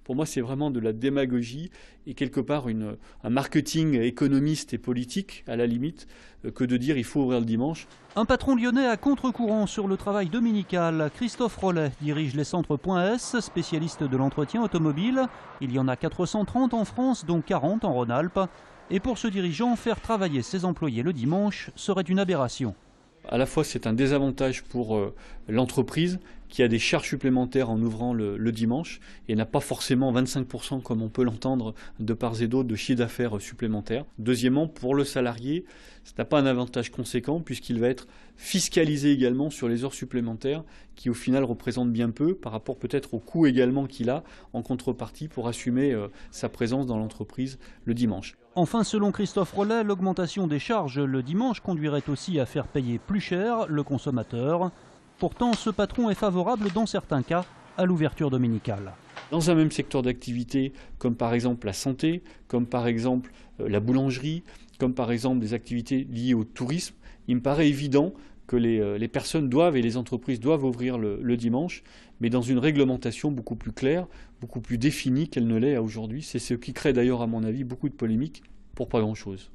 Pour moi, c'est vraiment de la démagogie et quelque part un marketing économiste et politique, à la limite, que de dire il faut ouvrir le dimanche. Un patron lyonnais à contre-courant sur le travail dominical. Christophe Rollet dirige les centres .S, spécialiste de l'entretien automobile. Il y en a 430 en France, dont 40 en Rhône-Alpes. Et pour ce dirigeant, faire travailler ses employés le dimanche serait une aberration. À la fois, c'est un désavantage pour l'entreprise qui a des charges supplémentaires en ouvrant le dimanche et n'a pas forcément 25% comme on peut l'entendre de part et d'autre de chiffre d'affaires supplémentaire. Deuxièmement, pour le salarié, ça n'a pas un avantage conséquent puisqu'il va être fiscalisé également sur les heures supplémentaires qui au final représentent bien peu par rapport peut-être au coût également qu'il a en contrepartie pour assumer sa présence dans l'entreprise le dimanche. Enfin, selon Christophe Rollet, l'augmentation des charges le dimanche conduirait aussi à faire payer plus cher le consommateur. Pourtant, ce patron est favorable dans certains cas à l'ouverture dominicale. Dans un même secteur d'activité, comme par exemple la santé, comme par exemple la boulangerie, comme par exemple des activités liées au tourisme, il me paraît évident que les personnes doivent et les entreprises doivent ouvrir le dimanche, mais dans une réglementation beaucoup plus claire, beaucoup plus définie qu'elle ne l'est aujourd'hui. C'est ce qui crée d'ailleurs, à mon avis, beaucoup de polémiques pour pas grand-chose.